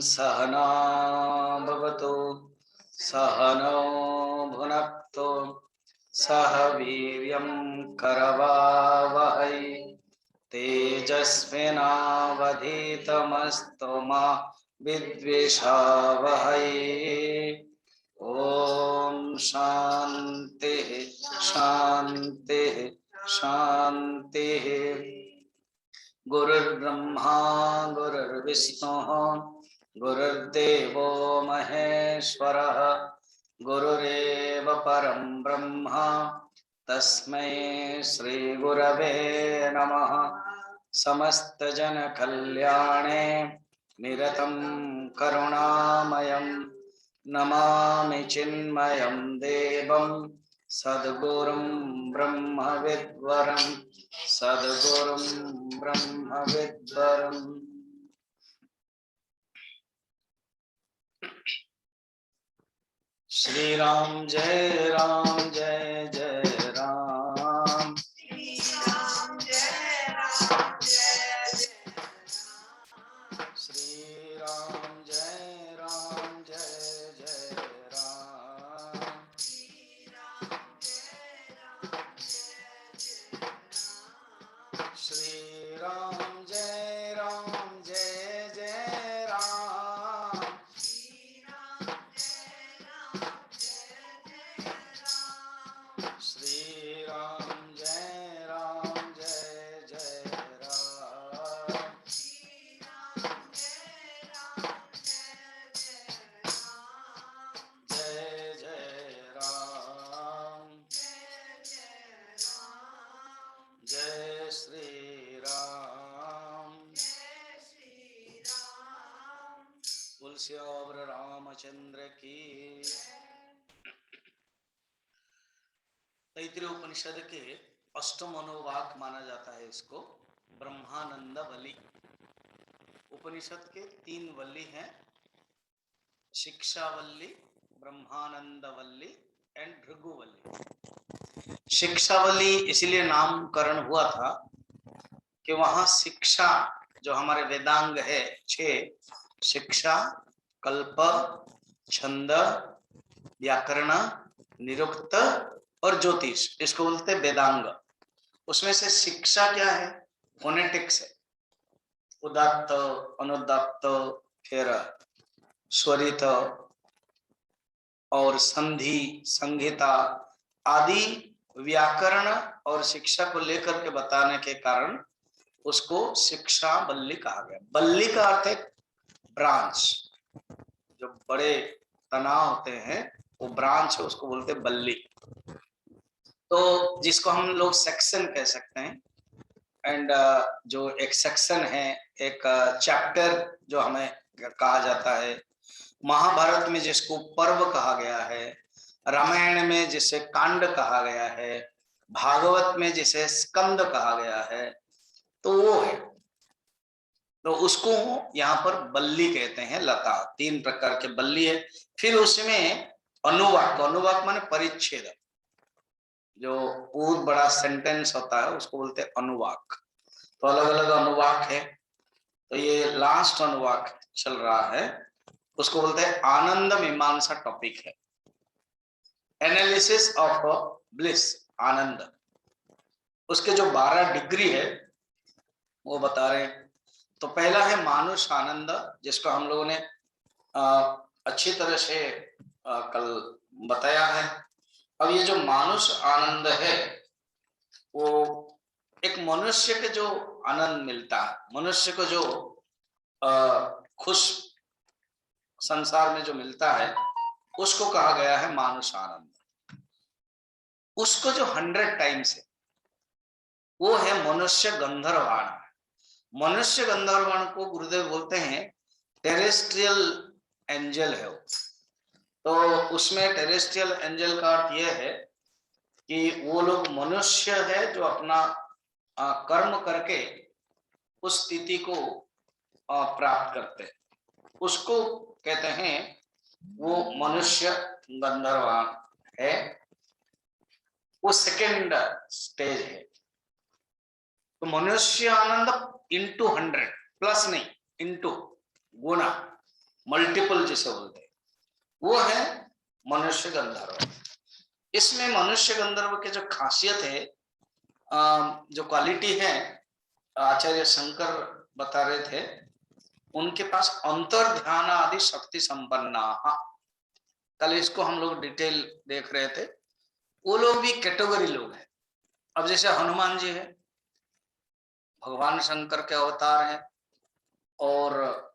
सहना भवतु सहनौ भुनक्तु सह वीर्यं करवावहै तेजस्विनावधीतमस्तु मा विद्विषावहै। ओम शांति शांति शांति। गुरुर्ब्रह्मा गुरुर्विष्णुः गुरुर्देवो महेश्वरः गुरुरेव परं ब्रह्म तस्मै श्री गुरवे नमः। समस्त जन कल्याणे निरतं करुणामयं नमामि चिन्मयं देवं सद्गुरुं ब्रह्मविद्वरं सद्गुरुं ब्रह्मविद्वरम्। श्री राम जय जय राम। श्री राम जय जय राम। श्री राम जय जय राम। श्री राम जय जय राम। श्री राम जय जय राम। जय जय राम। जय श्री राम। तुलसीवर रामचंद्र की। तैत्तिरीय उपनिषद के अष्टम अनुवाक माना जाता है इसको। ब्रह्मानंद वल्ली उपनिषद के 3 वल्ली हैं, शिक्षावल्ली, ब्रह्मानंदवल्ली एंड भृगुवल्ली। शिक्षावल्ली इसलिए नामकरण हुआ था कि वहां शिक्षा जो हमारे वेदांग है 6 शिक्षा, कल्प, छंद, व्याकरण, निरुक्त और ज्योतिष, इसको बोलते वेदांग। उसमें से शिक्षा क्या है? फोनेटिक्स है, उदात्त, अनुदात्त, फिर स्वरित और संधि, संहिता आदि व्याकरण और शिक्षा को लेकर के बताने के कारण उसको शिक्षा बल्ली कहा गया। बल्ली का अर्थ है ब्रांच, जो बड़े तना होते हैं वो ब्रांच है, उसको बोलते हैं बल्ली। तो जिसको हम लोग सेक्शन कह सकते हैं। एंड जो एक सेक्शन है, एक चैप्टर जो हमें कहा जाता है, महाभारत में जिसको पर्व कहा गया है, रामायण में जिसे कांड कहा गया है, भागवत में जिसे स्कंद कहा गया है, तो वो है। तो उसको यहाँ पर बल्ली कहते हैं। लता 3 प्रकार के बल्ली है। फिर उसमें अनुवाक, अनुवाक माने परिच्छेद, जो बहुत बड़ा सेंटेंस होता है उसको बोलते हैं अनुवाक। तो अलग अलग अनुवाक है। तो ये लास्ट अनुवाक चल रहा है, उसको बोलते हैं आनंद मीमांसा टॉपिक है, एनालिसिस ऑफ ब्लिस, आनंद। उसके जो 12 डिग्री है वो बता रहे हैं। तो पहला है मानुष आनंद, जिसको हम लोगों ने अच्छी तरह से कल बताया है। अब ये जो मानुष आनंद है वो एक मनुष्य के जो आनंद मिलता है, मनुष्य को जो खुश संसार में जो मिलता है, उसको कहा गया है मानुष आनंद। उसको जो 100 टाइम्स है वो है मनुष्य गंधर्वाण। मनुष्य गंधर्वाण को गुरुदेव बोलते हैं टेरेस्ट्रियल एंजल है वो। तो उसमें टेरेस्ट्रियल एंजल का अर्थ यह है कि वो लोग मनुष्य है जो अपना कर्म करके उस स्थिति को प्राप्त करते हैं, उसको कहते हैं वो मनुष्य गंधर्वाण है। वो सेकेंड स्टेज है। तो मनुष्य आनंद इंटू 100, प्लस नहीं, इंटू, गुना। मल्टीपल जिसे बोलते हैं, वो है मनुष्य गंधर्व। इसमें मनुष्य गंधर्व के जो खासियत है, जो क्वालिटी है, आचार्य शंकर बता रहे थे, उनके पास अंतर ध्यान आदि शक्ति संपन्ना। कल इसको हम लोग डिटेल देख रहे थे। वो लोग भी कैटेगरी लोग हैं। अब जैसे हनुमान जी है, भगवान शंकर के अवतार हैं, और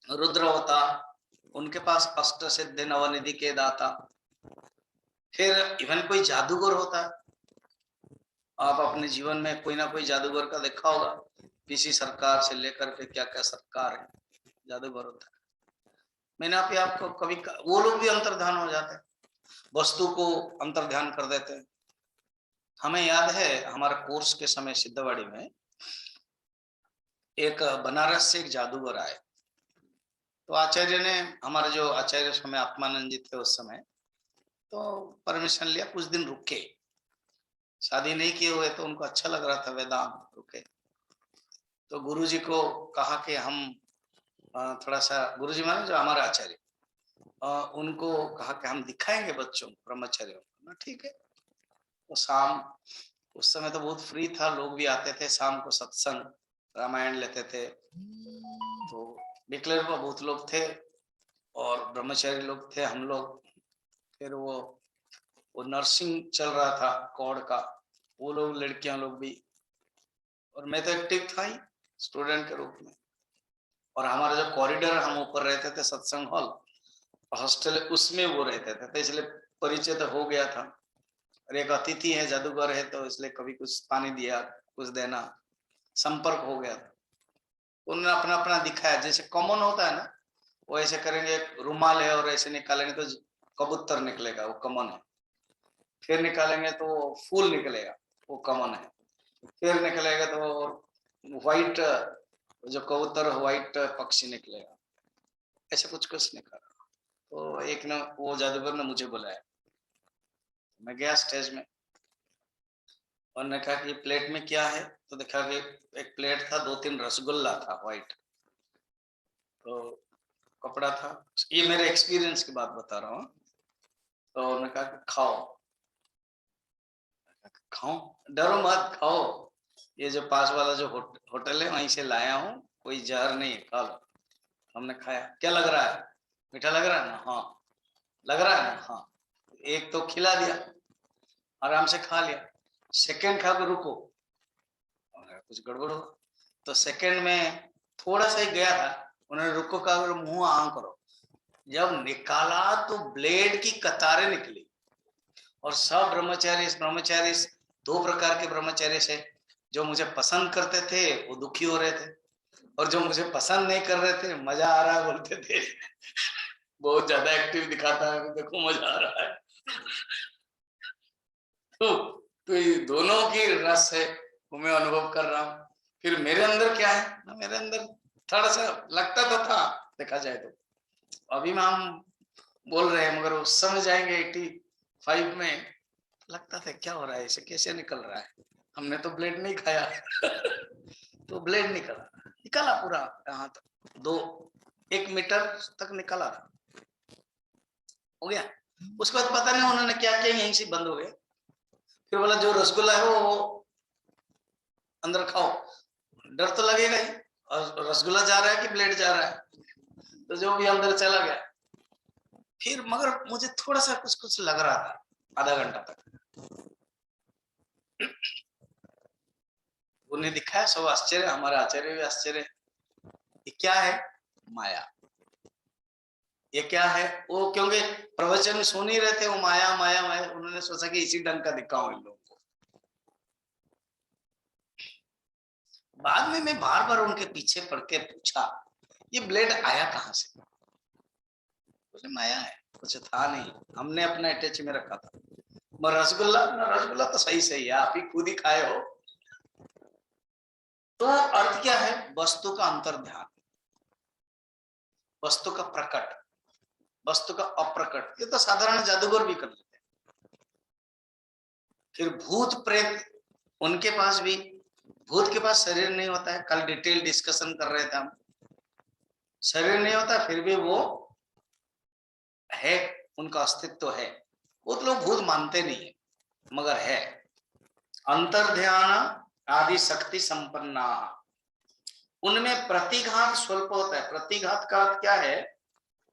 रुद्र अवतार, उनके पास अष्ट सिद्धि नवनिधि के दाता। फिर इवन कोई जादूगर होता है, आप अपने जीवन में कोई ना कोई जादूगर का देखा होगा, किसी सरकार से लेकर के क्या क्या सरकार है, जादूगर होता है। मैंने आपको कभी, वो लोग भी अंतर्ध्यान हो जाते हैं, वस्तु को अंतर्ध्यान कर देते हैं। हमें याद है हमारे कोर्स के समय सिद्धवाड़ी में एक बनारस से एक जादूगर आए, तो आचार्य ने, हमारे जो आचार्य समय आत्मानंद जी थे उस समय, तो परमिशन लिया, कुछ दिन रुके, शादी नहीं किए हुए, तो उनको अच्छा लग रहा था वेदांत, रुके। तो गुरुजी को कहा कि हम थोड़ा सा, गुरुजी माने जो हमारे आचार्य, उनको कहा कि हम दिखाएंगे बच्चों ब्रह्मचर्य। ठीक है। तो शाम, उस समय तो बहुत फ्री था, लोग भी आते थे शाम को, सत्संग रामायण लेते थे, तो डिक्लेयर हुआ, बहुत लोग थे और ब्रह्मचारी लोग थे, हम लोग। फिर वो नर्सिंग चल रहा था कॉड का, वो लोग, लड़कियां लोग भी, और मैं तो एक्टिव था ही स्टूडेंट के रूप में। और हमारा जो कॉरिडोर, हम ऊपर रहते थे सत्संग हॉल, हॉस्टल, उसमें वो रहते थे, तो इसलिए परिचय तो हो गया था। और एक अतिथि है, जादूगर है, तो इसलिए कभी कुछ पानी दिया, कुछ देना, संपर्क हो गया। उन्होंने अपना अपना दिखाया, जैसे कॉमन होता है ना, वो ऐसे करेंगे, रुमाल है और ऐसे निकालेंगे तो कबूतर निकलेगा, वो कॉमन है। फिर निकालेंगे तो फूल निकलेगा, वो कॉमन है। फिर निकलेगा तो व्हाइट, जो कबूतर व्हाइट पक्षी निकलेगा, ऐसे कुछ कुछ निकला। तो एक ने, वो जादूगर ने मुझे बुलाया, मैं गया स्टेज में, और ने कहा कि प्लेट में क्या है, तो देखा कि एक प्लेट था, 2-3 रसगुल्ला था व्हाइट, तो कपड़ा था, ये मेरे एक्सपीरियंस की बात बता रहा हूँ। तो उन्होंने कहा कि खाओ। खाओ, डरो मत, खाओ, ये जो पास वाला जो होटल है वहीं से लाया हूँ, कोई जहर नहीं है, खा लो। हमने खाया, क्या लग रहा है, मीठा लग रहा है ना? हाँ। लग रहा है ना? हाँ। एक तो खिला दिया, आराम से खा लिया। सेकंड खा के रुको, कुछ गड़बड़ हो, तो सेकंड में थोड़ा सा ही गया था, उन्होंने रुको कहा, मुंह आम करो। जब निकाला तो ब्लेड की कतारें निकली, और सब ब्रह्मचारी, 2 प्रकार के ब्रह्मचारी से, जो मुझे पसंद करते थे वो दुखी हो रहे थे, और जो मुझे पसंद नहीं कर रहे थे मजा आ रहा है बोलते थे। बहुत ज्यादा एक्टिव दिखाता है, देखो मजा आ रहा है। तो ये दोनों की रस है, वो मैं अनुभव कर रहा हूँ। फिर मेरे अंदर क्या है ना, मेरे अंदर थोड़ा सा लगता तो था, देखा जाए तो अभी में हम बोल रहे हैं, मगर उस समय जाएंगे 85 में, लगता था क्या हो रहा है, इसे कैसे निकल रहा है, हमने तो ब्लेड नहीं खाया। तो ब्लेड निकला पूरा यहाँ तक, 1 मीटर तक निकला, हो गया। उसके बाद पता नहीं उन्होंने क्या किया, यहीं से बंद हो गए। फिर बोला जो रसगुल्ला है वो अंदर खाओ, डर तो लगेगा ही, और रसगुल्ला जा रहा है कि ब्लेड जा रहा है, तो जो भी अंदर चला गया। फिर मगर मुझे थोड़ा सा कुछ कुछ लग रहा था, आधा घंटा तक। उन्हें दिखाया, सब आश्चर्य, हमारे आचार्य भी आश्चर्य, ये क्या है? माया। ये क्या है? वो क्योंकि प्रवचन सुन ही रहे थे, वो माया माया माया, उन्होंने सोचा कि इसी ढंग का दिखाऊं इन लोगों को। बाद में मैं बार बार उनके पीछे पड़ के पूछा, ये ब्लेड आया कहां से? बोले माया है, कुछ था नहीं, हमने अपना अटैच में रखा था। रसगुल्ला तो सही सही है, आप ही खुद ही खाए हो। तो अर्थ क्या है? वस्तु का अंतर्ध्यान, वस्तु का प्रकट, वस्तु का अप्रकट, ये तो साधारण जादूगर भी कर लेते हैं। फिर भूत प्रेत, उनके पास भी, भूत के पास शरीर नहीं होता है, कल डिटेल डिस्कशन कर रहे थे हम। शरीर नहीं होता फिर भी वो है, उनका अस्तित्व है। वो तो लोग भूत मानते नहीं है मगर है। अंतर्ध्यान आदि शक्ति संपन्ना, उनमें प्रतिघात स्वल्प होता है। प्रतिघात का अर्थ क्या है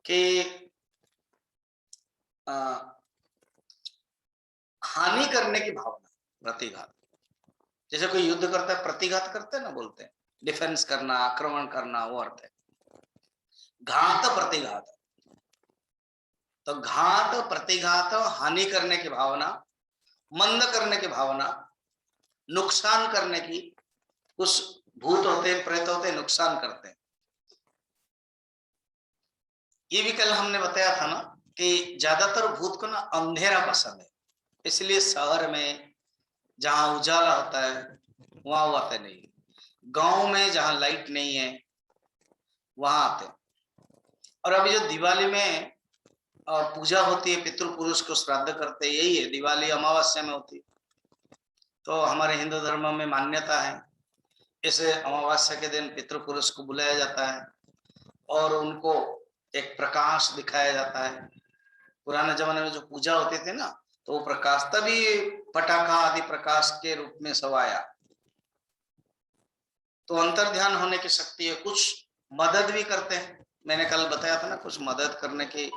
कि हानि करने की भावना, प्रतिघात। जैसे कोई युद्ध करता है प्रतिघात करते हैं ना, बोलते हैं डिफेंस करना, आक्रमण करना, वो अर्थ है। घात प्रतिघात, तो घात प्रतिघात हानि करने की भावना, मंद करने की भावना, नुकसान करने की। कुछ भूत होते हैं, प्रेत होते हैं, नुकसान करते हैं। ये भी कल हमने बताया था ना कि ज्यादातर भूत को ना अंधेरा पसंद है, इसलिए शहर में जहां उजाला होता है वहां वो आते नहीं, गांव में जहां लाइट नहीं है वहां आते। और अभी जो दिवाली में पूजा होती है, पितृपुरुष को श्राद्ध करते हैं, यही है। दिवाली अमावस्या में होती है, तो हमारे हिंदू धर्म में मान्यता है इसे अमावस्या के दिन पितृपुरुष को बुलाया जाता है और उनको एक प्रकाश दिखाया जाता है। पुराने जमाने में जो पूजा होती थी ना, तो वो प्रकाश तभी पटाखा आदि प्रकाश के रूप में सब आया। तो अंतर्ध्यान होने की शक्ति है। कुछ मदद भी करते हैं, मैंने कल बताया था ना कुछ मदद करने की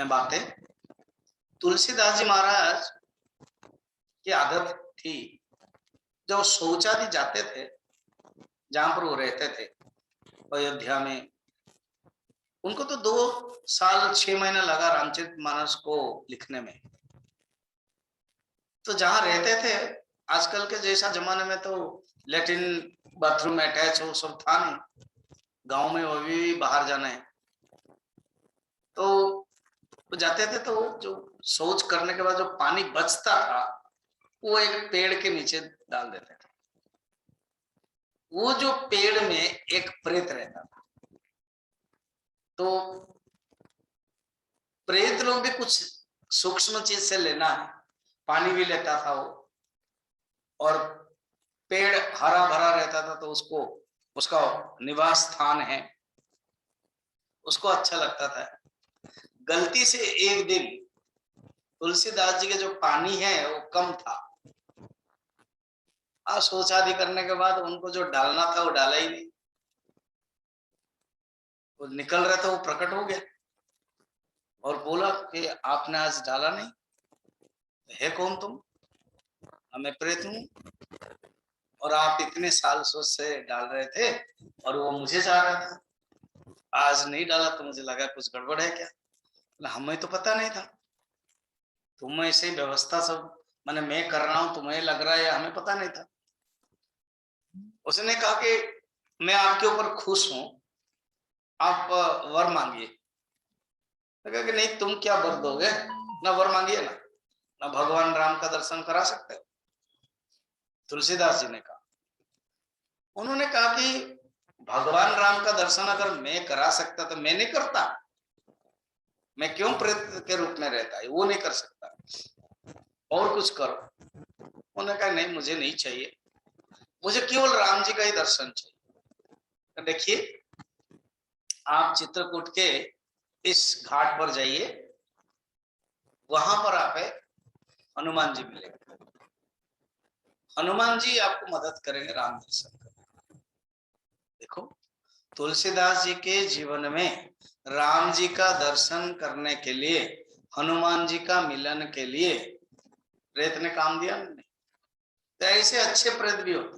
बातें। तुलसीदास जी महाराज की आदत थी, जब शौचालय जाते थे जहां पर वो रहते थे अयोध्या में, उनको तो 2 साल 6 महीना लगा रामचरितमानस को लिखने में। तो जहां रहते थे, आजकल के जैसा जमाने में तो लैट्रिन बाथरूम अटैच हो सब था नहीं, गांव में वो भी बाहर जाना है, तो वो जाते थे तो जो शौच करने के बाद जो पानी बचता था वो एक पेड़ के नीचे डाल देते थे। वो जो पेड़ में एक प्रेत रहता था, तो प्रेत लोग भी कुछ सूक्ष्म चीज से लेना है, पानी भी लेता था वो, और पेड़ हरा भरा रहता था तो उसको उसका निवास स्थान है, उसको अच्छा लगता था। गलती से एक दिन तुलसीदास जी के जो पानी है वो कम था, शौचादि करने के बाद उनको जो डालना था वो डाला ही नहीं, वो निकल रहा था, वो प्रकट हो गया और बोला कि आपने आज डाला नहीं, है कौन तुम? मैं प्रेत हूं और आप इतने साल से डाल रहे थे और वो मुझे जा रहा था, आज नहीं डाला तो मुझे लगा कुछ गड़बड़ है क्या। हमें तो पता नहीं था, तुम ऐसे व्यवस्था सब मैंने मैं कर रहा हूं, तुम्हें लग रहा है, हमें पता नहीं था। उसने कहा कि मैं आपके ऊपर खुश हूं, आप वर मांगिए। कहा कि नहीं, तुम क्या वर दोगे, ना वर मांगिए ना भगवान राम का दर्शन करा सकते हो। तुलसीदास जी ने कहा, उन्होंने कहा कि भगवान राम का दर्शन अगर मैं करा सकता तो मैं नहीं करता, मैं क्यों प्रेत के रूप में रहता है, वो नहीं कर सकता, और कुछ करो। उन्होंने कहा नहीं, मुझे नहीं चाहिए, मुझे केवल राम जी का ही दर्शन चाहिए। देखिए, आप चित्रकूट के इस घाट पर जाइए, वहां पर आप हनुमान जी मिलेंगे। हनुमान जी आपको मदद करेंगे राम दर्शन करने। देखो, तुलसीदास जी के जीवन में राम जी का दर्शन करने के लिए, हनुमान जी का मिलन के लिए प्रेत ने काम दिया नहीं। तो ऐसे अच्छे प्रेत भी होते।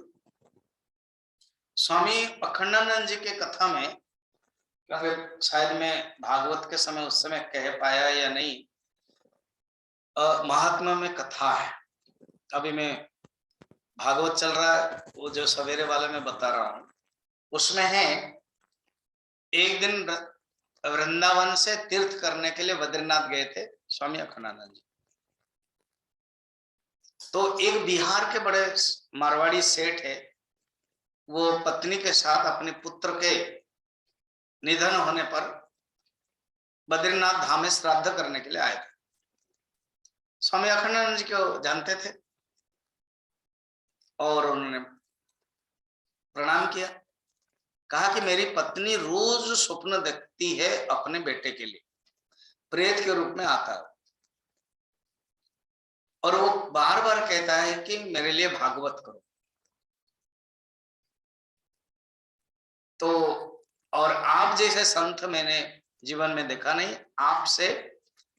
स्वामी अखंडानंद जी के कथा में, क्योंकि शायद मैं भागवत के समय उस समय कह पाया या नहीं, महात्मा में कथा है। अभी मैं भागवत चल रहा है, वो जो सवेरे वाले में बता रहा हूं, उसमें है एक दिन वृंदावन से तीर्थ करने के लिए बद्रीनाथ गए थे स्वामी अखंडानंद जी। तो एक बिहार के बड़े मारवाड़ी सेठ है, वो पत्नी के साथ अपने पुत्र के निधन होने पर बद्रीनाथ धाम में श्राद्ध करने के लिए आए थे। स्वामी अखंडानंद जी को जानते थे और उन्होंने प्रणाम किया, कहा कि मेरी पत्नी रोज स्वप्न देखती है अपने बेटे के लिए, प्रेत के रूप में आता है, और वो बार बार कहता है कि मेरे लिए भागवत करो। तो और आप जैसे संत मैंने जीवन में देखा नहीं, आपसे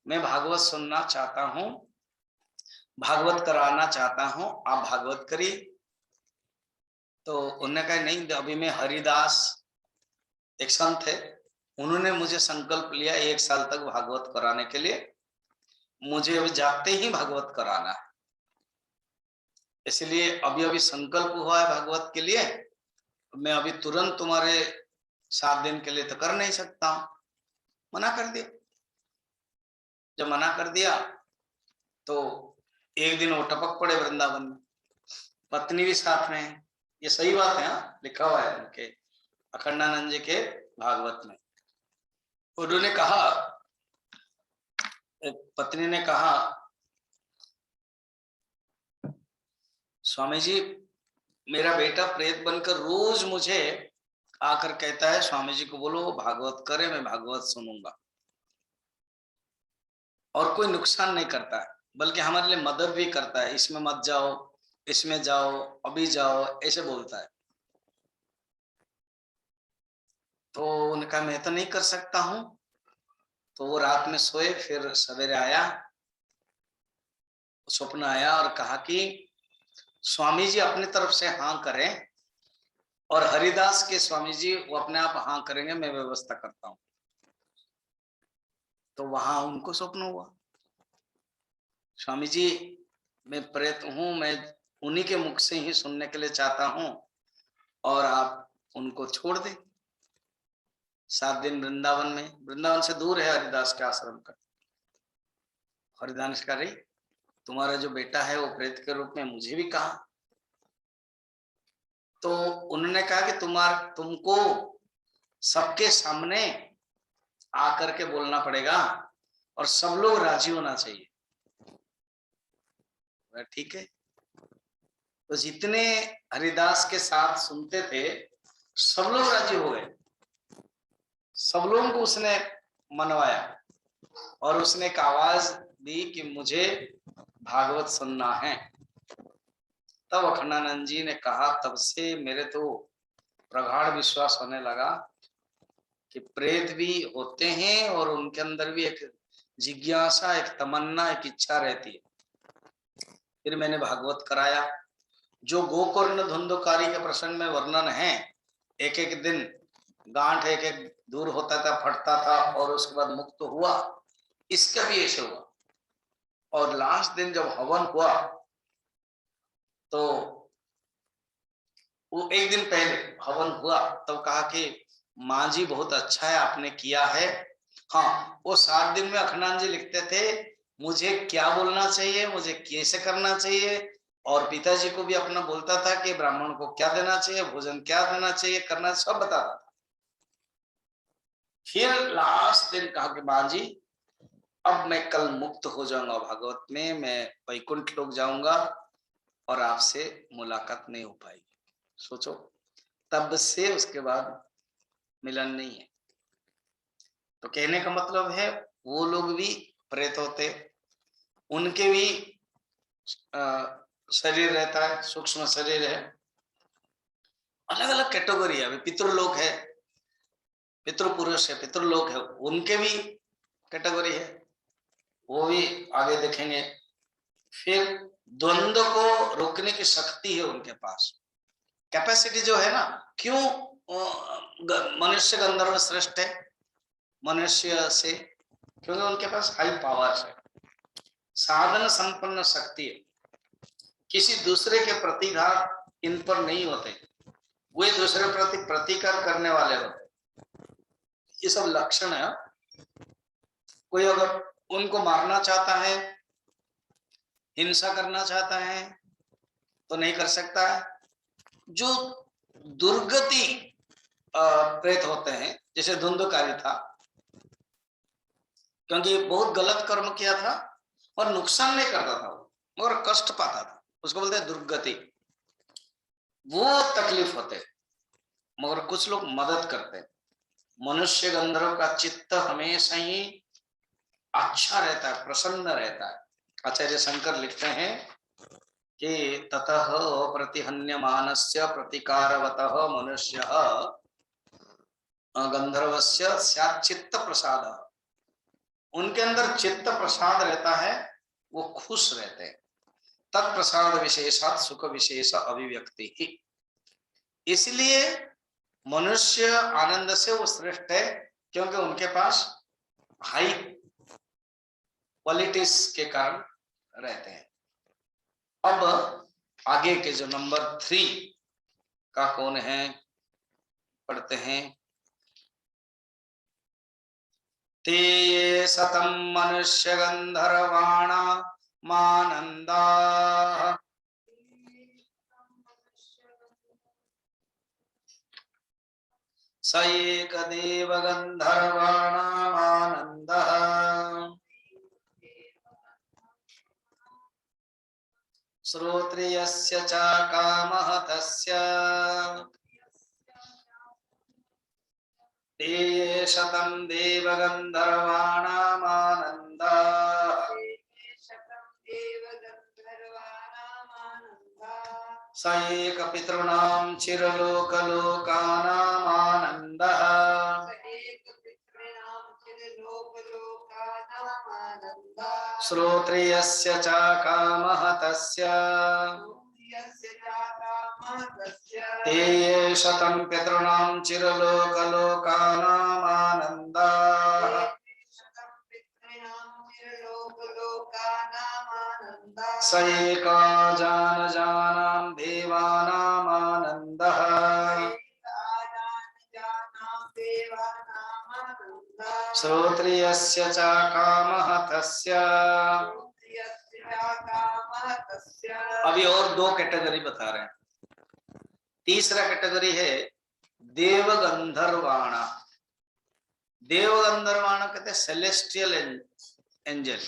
मैं भागवत सुनना चाहता हूं, भागवत कराना चाहता हूं, आप भागवत करिए। तो उन्होंने कहा नहीं, अभी मैं हरिदास एक संत है, उन्होंने मुझे संकल्प लिया 1 साल तक भागवत कराने के लिए, मुझे अभी जाते ही भागवत कराना है, इसलिए अभी अभी संकल्प हुआ है भागवत के लिए, मैं अभी तुरंत तुम्हारे 7 दिन के लिए तो कर नहीं सकता हूं। मना कर दिया। जब मना कर दिया तो एक दिन वो टपक पड़े वृंदावन में, पत्नी भी साथ में है, ये सही बात है, लिखा हुआ है उनके अखंडानंद जी के भागवत में। उन्होंने कहा, पत्नी ने कहा, स्वामी जी मेरा बेटा प्रेत बनकर रोज मुझे आकर कहता है स्वामी जी को बोलो भागवत करे, मैं भागवत सुनूंगा, और कोई नुकसान नहीं करता है, बल्कि हमारे लिए मदद भी करता है, इसमें मत जाओ, इसमें जाओ, अभी जाओ, ऐसे बोलता है। तो उन्होंने कहा मैं तो नहीं कर सकता हूं। तो वो रात में सोए, फिर सवेरे आया, स्वप्न आया और कहा कि स्वामी जी अपनी तरफ से हाँ करें, और हरिदास के स्वामी जी वो अपने आप हाँ करेंगे, मैं व्यवस्था करता हूं। तो वहां उनको स्वप्न हुआ, स्वामी जी मैं प्रेत हूं, मैं उन्हीं के मुख से ही सुनने के लिए चाहता हूं, और आप उनको छोड़ दें। 7 दिन वृंदावन में, वृंदावन से दूर है हरिदास के आश्रम का। हरिदास का रही, तुम्हारा जो बेटा है वो प्रेत के रूप में मुझे भी कहा। तो उन्होंने कहा कि तुमको सबके सामने आकर के बोलना पड़ेगा, और सब लोग राजी होना चाहिए। ठीक है। तो जितने हरिदास के साथ सुनते थे सब लोग राजी हो गए, सब लोगों को उसने मनवाया, और उसने एक आवाज दी कि मुझे भागवत सुनना है। तब अखंडानंद जी ने कहा, तब से मेरे तो प्रगाढ़ विश्वास होने लगा कि प्रेत भी होते हैं, और उनके अंदर भी एक जिज्ञासा, एक तमन्ना, एक इच्छा रहती है। फिर मैंने भागवत कराया। जो गोकर्ण धुंधकारी के प्रसंग में वर्णन है, एक एक दिन गांठ एक एक दूर होता था, फटता था, और उसके बाद मुक्त हुआ, इसका भी ऐसे हुआ। और लास्ट दिन जब हवन हुआ, तो वो एक दिन पहले हवन हुआ, तब कहा कि माँ जी बहुत अच्छा है आपने किया है। हाँ, वो 7 दिन में अखंडानंद जी लिखते थे मुझे क्या बोलना चाहिए, मुझे कैसे करना चाहिए, और पिताजी को भी अपना बोलता था कि ब्राह्मण को क्या देना चाहिए, भोजन क्या देना चाहिए, करना, सब बताता था। फिर लास्ट दिन कहा कि माँ जी अब मैं कल मुक्त हो जाऊंगा भागवत में, मैं वैकुंठ लोक जाऊंगा, और आपसे मुलाकात नहीं हो पाएगी। सोचो, तब से उसके बाद मिलन नहीं है। तो कहने का मतलब है वो लोग भी प्रेत होते, उनके भी शरीर रहता है, सूक्ष्म शरीर है, अलग अलग कैटेगरी है। अभी पितृलोक है, पितृपुरुष है, पितृलोक है, उनके भी कैटेगरी है, वो भी आगे देखेंगे। फिर द्वंद्व को रोकने की शक्ति है उनके पास, कैपेसिटी जो है ना। क्यों मनुष्य गंधर्व श्रेष्ठ है मनुष्य से? क्योंकि उनके पास हाई पावर्स है, साधन संपन्न शक्ति है, किसी दूसरे के प्रतिघात इन पर नहीं होते, वे दूसरे प्रति प्रतिकार करने वाले होते। ये सब लक्षण है। कोई अगर उनको मारना चाहता है, हिंसा करना चाहता है, तो नहीं कर सकता है। जो दुर्गति प्रेत होते हैं, जैसे धुंधकारी था, क्योंकि बहुत गलत कर्म किया था और नुकसान नहीं करता था वो, मगर कष्ट पाता था, उसको बोलते हैं दुर्गति। वो तकलीफ होते, मगर कुछ लोग मदद करते हैं। मनुष्य गंधर्व का चित्त हमेशा ही अच्छा रहता है, प्रसन्न रहता है। आचार्य शंकर लिखते हैं कि ततः प्रतिहन्यमानस्य प्रतिकारवतः मनुष्यः गंधर्वस्य स्यात् चित्त प्रसाद। उनके अंदर चित्त प्रसाद रहता है, वो खुश रहते हैं। तत्प्रसाद विशेषात सुख विशेष अभिव्यक्ति ही। इसलिए मनुष्य आनंद से वो श्रेष्ठ है, क्योंकि उनके पास हाई क्वालिटीज के कारण रहते हैं। अब आगे के जो नंबर 3 का कौन है, पढ़ते हैं। ते ये सतम मनुष्य गंधर्वाणा मानंदा स एक देव गंधर्वाणामानंदः श्रोत्रियस्य च कामः तस्य ते ये शतं देव गंधर्वाणामानंदः स एक पितॄणां चिरलोकलोकानामानन्दः श्रोत्रियस्य च कामः तस्य ते ये शतं पितॄणां चिरलोकलोकानामानन्दः स एका जानजानां देवानामानन्दः श्रोत्रियस्य च कामः तस्य। अभी और 2 कैटेगरी बता रहे हैं। तीसरा कैटेगरी है देव गंधर्वाणा। देव गंधर्वाणा कहते हैं सेलेस्टियल एंजल।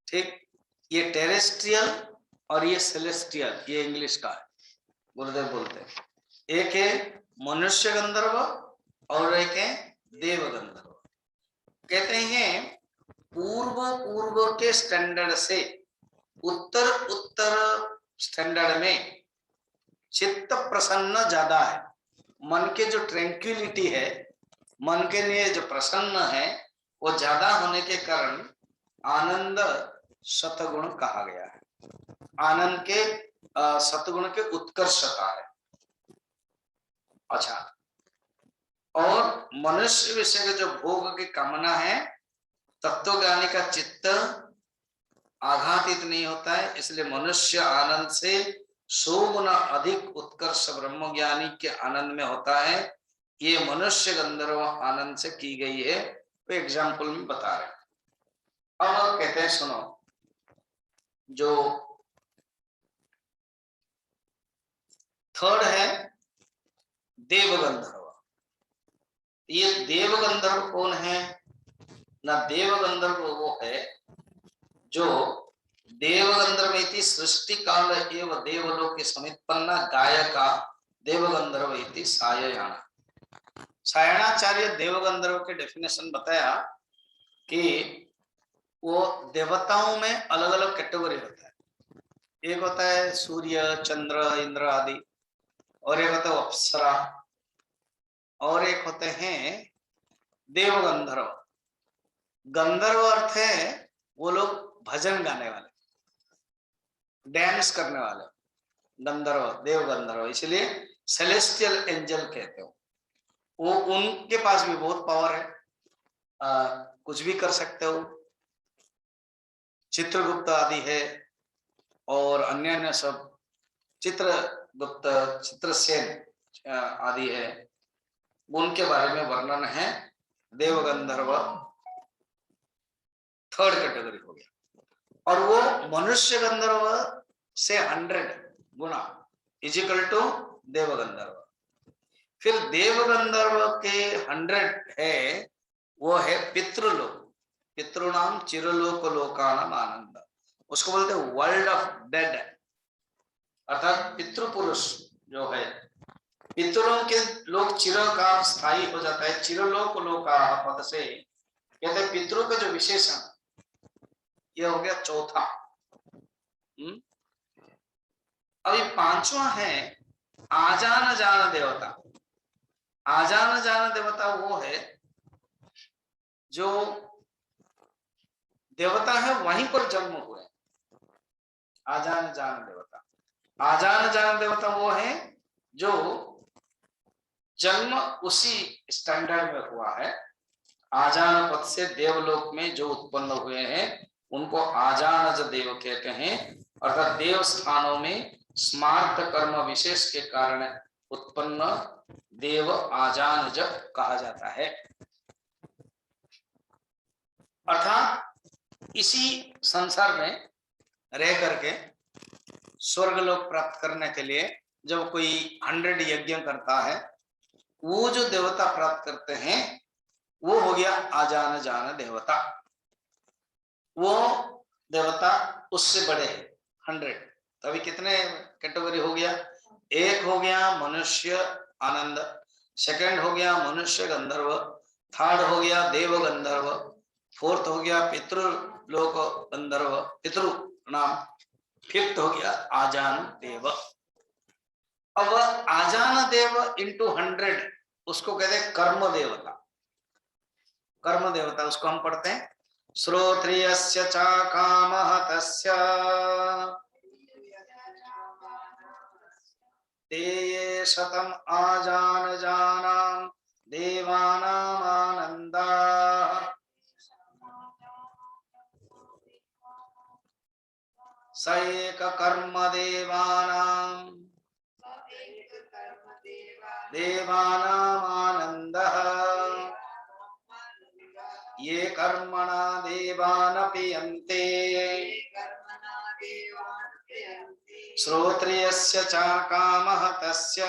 ठीक, ये टेरेस्ट्रियल और ये सेलेस्टियल, ये इंग्लिश का है, गुरुदेव बोलते हैं। एक है मनुष्य गंधर्व और एक है देव गंधर्व। कहते हैं पूर्व के स्टैंडर्ड से उत्तर स्टैंडर्ड में चित्त प्रसन्न ज्यादा है। मन के जो ट्रैंक्विलिटी है, मन के लिए जो प्रसन्न है, वो ज्यादा होने के कारण आनंद सतगुण कहा गया है। आनंद के सतगुण के उत्कर्षता है। अच्छा, और मनुष्य विषय के जो भोग की कामना है, तत्वज्ञानी का चित्त आघातित नहीं होता है, इसलिए मनुष्य आनंद से 100 गुना अधिक उत्कर्ष ब्रह्मज्ञानी के आनंद में होता है। ये मनुष्य गंधर्व आनंद से की गई है, वो एग्जाम्पल में बता रहे हैं। अब कहते हैं सुनो, जो थर्ड है देव गंधर्व। ये देव गंधर्व कौन है ना? देव गंधर्व वो है जो देव गंधर्व इति सृष्टि काल एव देवलोक समित्पन्ना गायका देव गंधर्व इति साययाना। सायणाचार्य देव गंधर्व के डेफिनेशन बताया कि वो देवताओं में अलग अलग कैटेगरी होता है। एक होता है सूर्य, चंद्र, इंद्र आदि, और एक होता है अप्सरा, और एक होते हैं देव गंधर्व। गंधर्व अर्थ है वो लोग भजन गाने वाले, डांस करने वाले, गंधर्व, देव गंधर्व, इसलिए सेलेस्टियल एंजल कहते हो। वो उनके पास भी बहुत पावर है, कुछ भी कर सकते हो। चित्रगुप्त आदि है और अन्य सब, चित्रगुप्त, चित्रसेन आदि है, उनके बारे में वर्णन है। देव गंधर्व थर्ड कैटेगरी हो गया, और वो मनुष्य गंधर्व से 100 गुना इजिकल टू देव गंधर्व। फिर देव गंधर्व के 100 है, वो है पितृलोक, पितृणाम चिरलोक लोकानाम आनंद, उसको बोलते हैं वर्ल्ड ऑफ डेड। अर्थात पितृपुरुष जो है, पितरों के लोग चिरकाल स्थायी हो जाता है, चिरलोक लोका पद से कहते हैं पितरों का जो विशेषण, यह हो गया चौथा। अभी पांचवा है आजान जान देवता। आजान जान देवता वो है जो देवता है वहीं पर जन्म हुए। आजान जान देवता, आजान जान देवता वो है जो जन्म उसी स्टैंडर्ड में हुआ है। आजान पद से देवलोक में जो उत्पन्न हुए हैं उनको आजानज देव कहते हैं। अर्थात देव स्थानों में स्मार्त कर्म विशेष के कारण उत्पन्न देव आजानज कहा जाता है। अर्थात इसी संसार में रह करके स्वर्ग लोक प्राप्त करने के लिए जब कोई 100 यज्ञ करता है, वो जो देवता प्राप्त करते हैं वो हो गया आजान जान देवता। वो देवता उससे बड़े हैं 100। तो अभी कितने कैटेगरी हो गया? एक हो गया मनुष्य आनंद, सेकंड हो गया मनुष्य गंधर्व, थर्ड हो गया देव गंधर्व, फोर्थ हो गया पितृलोक गंधर्व पितृ नाम, फिफ्थ हो गया आजान देव। अब आजान देव इंटू 100 उसको कहते हैं कर्म देवता। कर्म देवता उसको हम पढ़ते हैं श्रोत्रियस्य च कामः तस्य ते ये शतम् आजान जानां देवानाम् आनन्दाः स एक कर्म देवानां देवानाम् आनन्दः ये कर्मणा देवानपि यन्ते श्रोत्रियस्य च कामः तस्य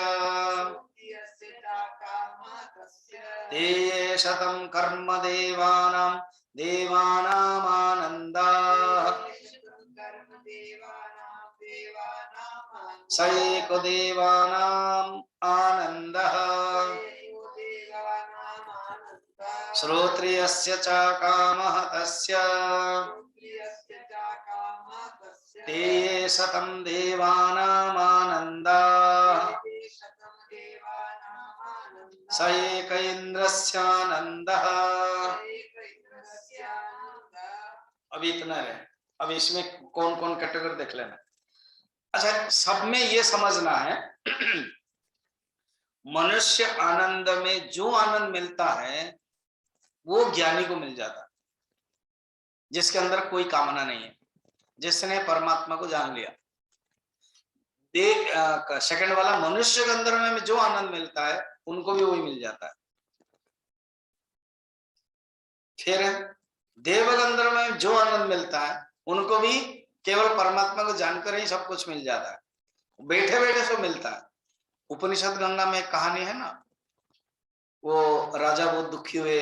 ते ये शतं कर्म देवानां देवानाम् आनन्दाः स एक देवानाम् आनन्दः श्रोत्रियस्य च कामः तस्य ते ये शतं देवानाम् आनन्दाः स एक इन्द्रस्यानन्दः। अब इतना है। अब इसमें कौन कौन कैटेगरी देख लेना। अच्छा, सब में ये समझना है मनुष्य आनंद में जो आनंद मिलता है वो ज्ञानी को मिल जाता है, जिसके अंदर कोई कामना नहीं है, जिसने परमात्मा को जान लिया। सेकंड वाला मनुष्य के अंदर में जो आनंद मिलता है उनको भी वही मिल जाता है। फिर देवगंधर्व में जो आनंद मिलता है उनको भी केवल परमात्मा को जानकर ही सब कुछ मिल जाता है, बैठे बैठे सब मिलता है। उपनिषद गंगा में एक कहानी है ना, वो राजा बहुत दुखी हुए,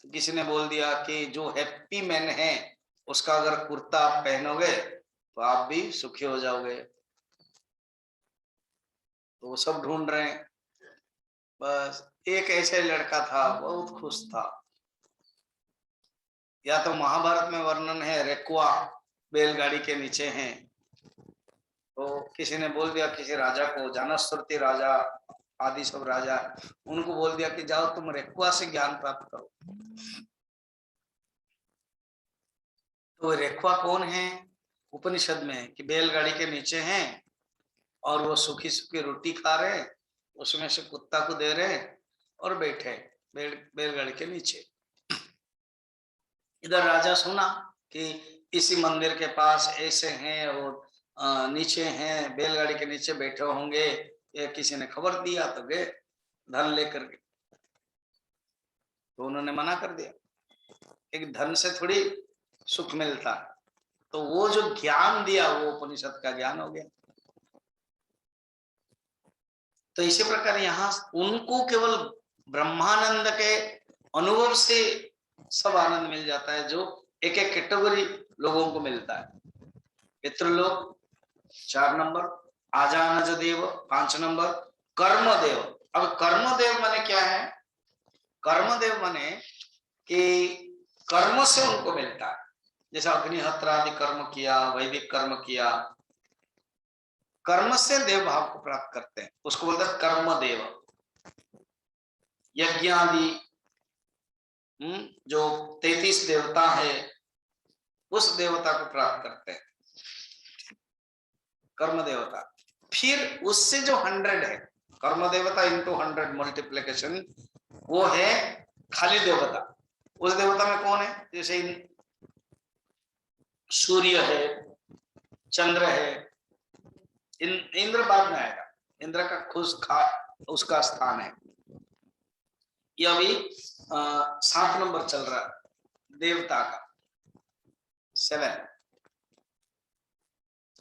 किसी ने बोल दिया कि जो हैप्पी मैन है उसका अगर कुर्ता आप पहनोगे तो आप भी सुखी हो जाओगे। तो वो सब ढूंढ रहे हैं, बस एक ऐसे लड़का था बहुत खुश था। या तो महाभारत में वर्णन है रेकुआ बैलगाड़ी के नीचे हैं, तो किसी ने बोल दिया किसी राजा को, जानस्वती राजा आदि सब राजा, उनको बोल दिया कि जाओ तुम रेकुआ से ज्ञान प्राप्त करो। तो रेकुआ कौन है? उपनिषद में कि बैलगाड़ी के नीचे हैं और वो सूखी सूखी रोटी खा रहे, उसमें से कुत्ता को दे रहे और बैठे बैलगाड़ी के नीचे। इधर राजा सुना कि इसी मंदिर के पास ऐसे हैं और नीचे हैं, बैलगाड़ी के नीचे बैठे होंगे, ये किसी ने खबर दिया तो गए धन लेकर के। तो उन्होंने मना कर दिया, एक धन से थोड़ी सुख मिलता। तो वो जो ज्ञान दिया वो उपनिषद का ज्ञान हो गया। तो इसी प्रकार यहाँ उनको केवल ब्रह्मानंद के अनुभव से सब आनंद मिल जाता है जो एक एक कैटेगरी लोगों को मिलता है। पितृलोक 4 नंबर, आजानज देव 5 नंबर, कर्मदेव। अब कर्मदेव माने क्या है? कर्मदेव माने कि कर्म से उनको मिलता है, जैसे अग्निहोत्र आदि कर्म किया, वैदिक कर्म किया, कर्म से देव भाव को प्राप्त करते हैं, उसको बोलते हैं कर्मदेव। यज्ञ आदि जो 33 देवता है उस देवता को प्राप्त करते हैं, कर्म देवता। फिर उससे जो 100 है, कर्म देवता इंटू 100 मल्टीप्लिकेशन, वो है खाली देवता। उस देवता में कौन है? जैसे सूर्य है, चंद्र है, इंद्र बाद में आएगा, इंद्र का उसका स्थान है। ये अभी 7 नंबर चल रहा है देवता का, 7।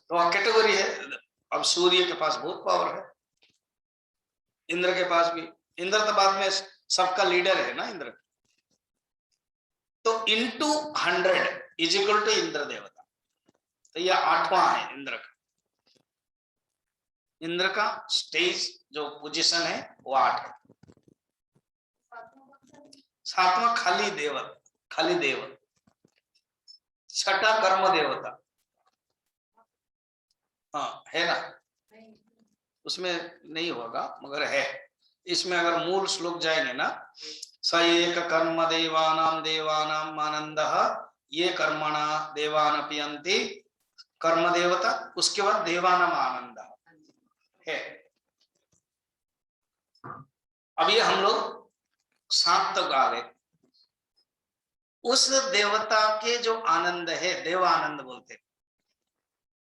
तो कैटेगरी है। अब सूर्य के पास बहुत पावर है, इंद्र के पास भी। इंद्र तो बाद में सबका लीडर है ना, इंद्र। तो into 100 is equal to Indra देवता। तो यह 8वां है इंद्र का। इंद्र का स्टेज जो पोजीशन है वो 8 है। 7वां खाली देव। 6ठा कर्म देवता। हाँ है ना, उसमें नहीं होगा मगर है। इसमें अगर मूल श्लोक जाएंगे ना, स एक कर्म देवानाम आनंदः ये कर्मणा देवान पियन्ति, कर्म देवता। उसके बाद देवानाम आनंद है। अब ये हम लोग 7 तक आ गए। उस देवता के जो आनंद है, देवानंद बोलते,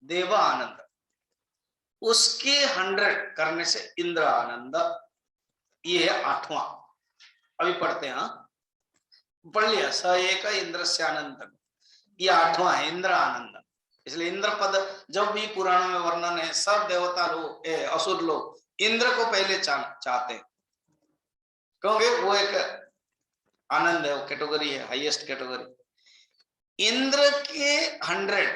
देव आनंद, उसके 100 करने से इंद्र आनंद, ये है 8वां। अभी पढ़ते हैं, पढ़ लिया। स एक इंद्र से आनंद, ये 8वां है इंद्र आनंद। इसलिए इंद्र पद जब भी पुराणों में वर्णन है, सब देवता लोग, असुर लोग इंद्र को पहले चाहते हैं, क्योंकि वो एक आनंद है, वो कैटेगरी है, हाईएस्ट कैटेगरी। इंद्र के 100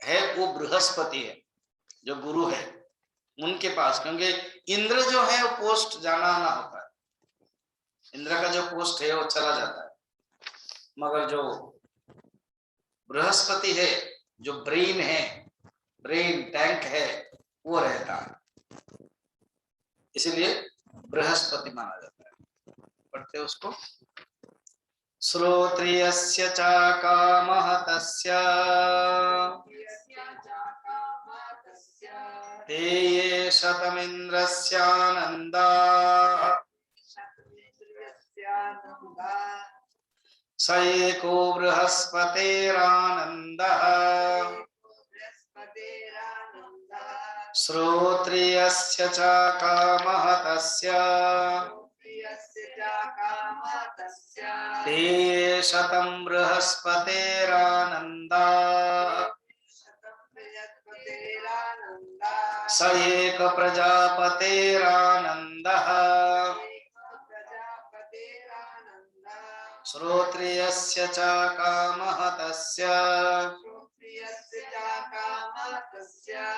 है वो बृहस्पति है, जो गुरु है उनके पास, क्योंकि इंद्र जो है वो पोस्ट जाना आना होता है। इंद्र का जो पोस्ट है वो चला जाता है, मगर जो बृहस्पति है, जो ब्रेन है, ब्रेन टैंक है, वो रहता है। इसलिए बृहस्पति माना जाता है। पढ़ते उसको। श्रोत्रियस्य च कामः तस्य ते ये शतमिन्द्रस्यानन्दाः स एको बृहस्पतिरानन्दः श्रोत्रियस्य च कामः तस्य ते ये शतं बृहस्पतिरानन्दाः स एक प्रजापतिरानन्दः श्रोत्रियस्य च कामः तस्य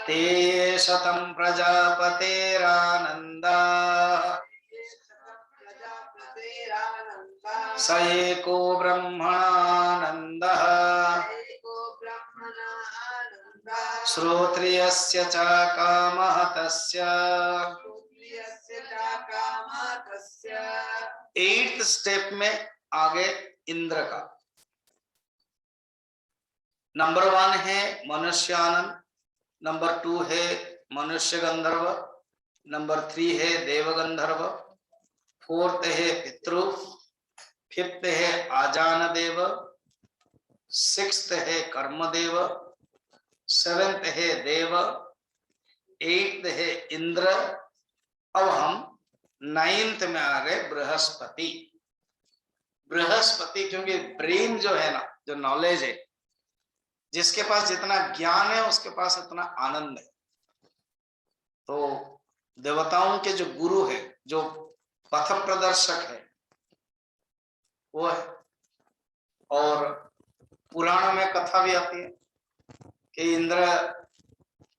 ते ये शतं प्रजापतिरानन्दः स एको ब्रह्मणानन्दः श्रोत्रियस्य च कामः तस्य। 8th स्टेप में आगे इंद्र का। नंबर 1 है मनुष्यानंद, नंबर 2 है मनुष्य गंधर्व, नंबर 3 है देव गंधर्व, 4th है पितृ, 5th है आजान देव, 6th है कर्मदेव, 7th है देव, 8th है इंद्र। अब हम 9th में आ गए बृहस्पति। बृहस्पति क्योंकि ब्रेन जो है ना, जो नॉलेज है, जिसके पास जितना ज्ञान है उसके पास उतना आनंद है। तो देवताओं के जो गुरु है, जो पथ प्रदर्शक है, वो है। और पुराणों में कथा भी आती है कि इंद्र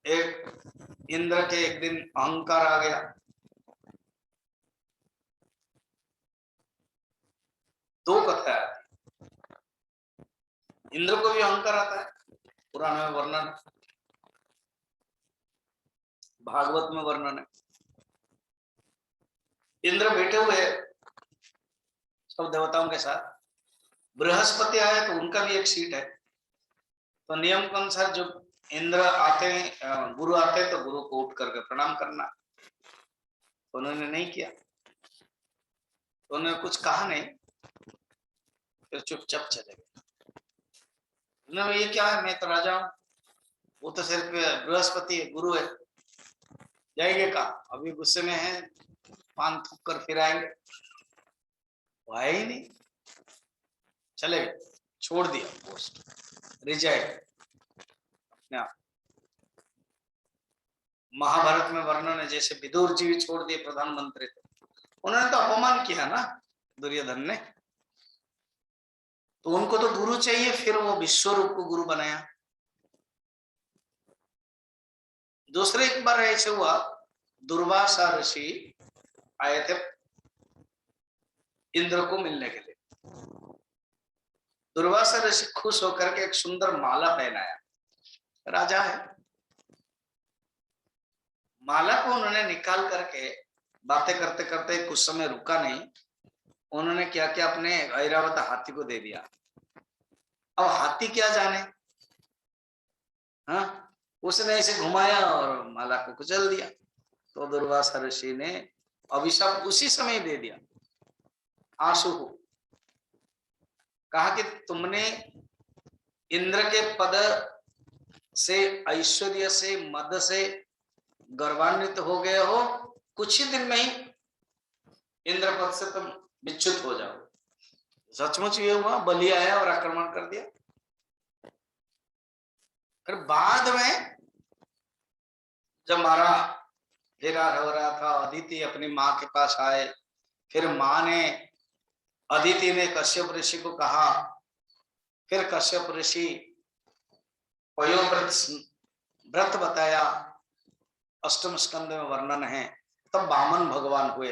एक इंद्र के एक दिन अहंकार आ गया। दो कथाएं आती, इंद्र को भी अहंकार आता है, पुराण में वर्णन, भागवत में वर्णन है। इंद्र बैठे हुए सब देवताओं के साथ, बृहस्पति आए तो उनका भी एक सीट है, तो नियम के अनुसार जो इंद्र आते हैं, गुरु आते हैं, तो गुरु को उठ करके प्रणाम करना। तो उन्होंने नहीं किया, तो उन्होंने कुछ कहा नहीं, फिर चुपचाप चले गए। उन्होंने ये क्या है, मैं तो राजा हूं, वो तो सिर्फ बृहस्पति है, गुरु है, जाएंगे कहा, अभी गुस्से में है, पान थूक कर फिर आएंगे, वो आए ही नहीं, चले गए, छोड़ दिया पोस्ट, रिजाइन। महाभारत में वर्णन है, जैसे विदुर जी भी छोड़ दिए प्रधानमंत्री, उन्होंने तो अपमान किया ना दुर्योधन ने, तो उनको तो गुरु चाहिए, फिर वो विश्वरूप को गुरु बनाया। दूसरे एक बार ऐसे हुआ, दुर्वासा ऋषि आए थे इंद्र को मिलने के लिए। दुर्वासा ऋषि खुश होकर के एक सुंदर माला पहनाया, राजा है, माला को उन्होंने निकाल करके बातें करते करते कुछ समय रुका नहीं, उन्होंने क्या क्या अपने ऐरावत हाथी को दे दिया। अब हाथी क्या जाने, हाँ, उसने ऐसे घुमाया और माला को कुचल दिया, तो दुर्वासा ऋषि ने अभिशाप उसी समय दे दिया आशु को, कहा कि तुमने इंद्र के पद से, ऐश्वर्य से, मद से गर्वान्वित हो गए हो, कुछ ही दिन में ही इंद्र पद से तुम विच्युत हो जाओ। सचमुच ये हुआ, बलि आया और आक्रमण कर दिया। फिर बाद में जब मारा फेरा हो रहा था, अदिति अपनी माँ के पास आए, फिर माँ ने, अदिति ने कश्यप ऋषि को कहा, फिर कश्यप ऋषि व्रत बताया, अष्टम स्कंद में वर्णन है, तब वामन भगवान हुए।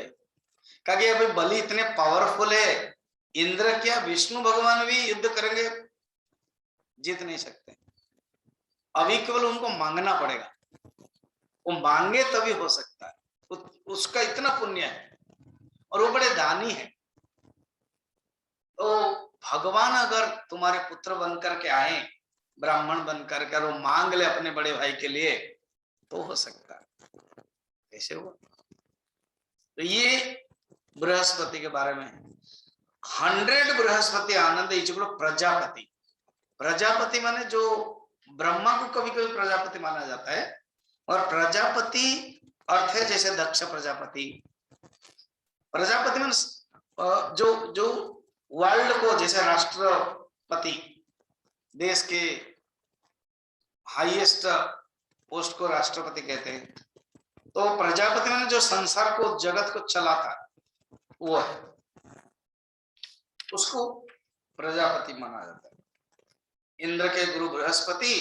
कहा कि अभी बलि इतने पावरफुल है, इंद्र क्या विष्णु भगवान भी युद्ध करेंगे, जीत नहीं सकते, अभी केवल उनको मांगना पड़ेगा, वो मांगे तभी हो सकता है, उसका इतना पुण्य है और वो बड़े दानी है। तो भगवान अगर तुम्हारे पुत्र बनकर के आए, ब्राह्मण बनकर के, वो मांग ले अपने बड़े भाई के लिए, तो हो सकता है। कैसे हुआ? तो ये बृहस्पति के बारे में 100 बृहस्पति आनंद इचुको प्रजापति। प्रजापति माने जो ब्रह्मा को कभी कभी प्रजापति माना जाता है, और प्रजापति अर्थ है जैसे दक्ष प्रजापति। प्रजापति माने जो वर्ल्ड को, जैसे राष्ट्रपति, देश के हाईएस्ट पोस्ट को राष्ट्रपति कहते हैं, तो प्रजापति माने जो संसार को, जगत को चलाता वो है, उसको प्रजापति माना जाता है। इंद्र के गुरु बृहस्पति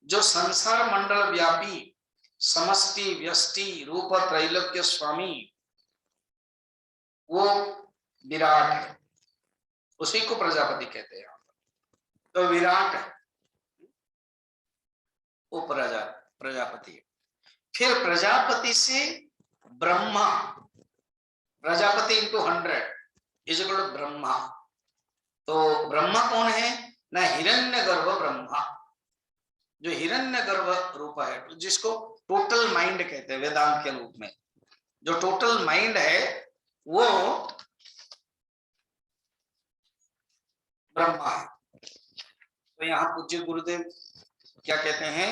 जो संसार मंडल व्यापी, समष्टि व्यष्टि रूप त्रैलोक्य स्वामी, वो विराट है, उसी को प्रजापति कहते हैं। तो विराट है वो प्रजापति है। फिर प्रजापति से Brahma, Prajapati into 100 is equal to Brahma. तो ब्रह्मा कौन है ना? हिरण्यगर्भ ब्रह्मा, जो हिरण्यगर्भ रूप है, जिसको टोटल माइंड कहते हैं वेदांत के रूप में। जो टोटल माइंड है वो ब्रह्मा है। तो यहाँ पूज्य गुरुदेव क्या कहते हैं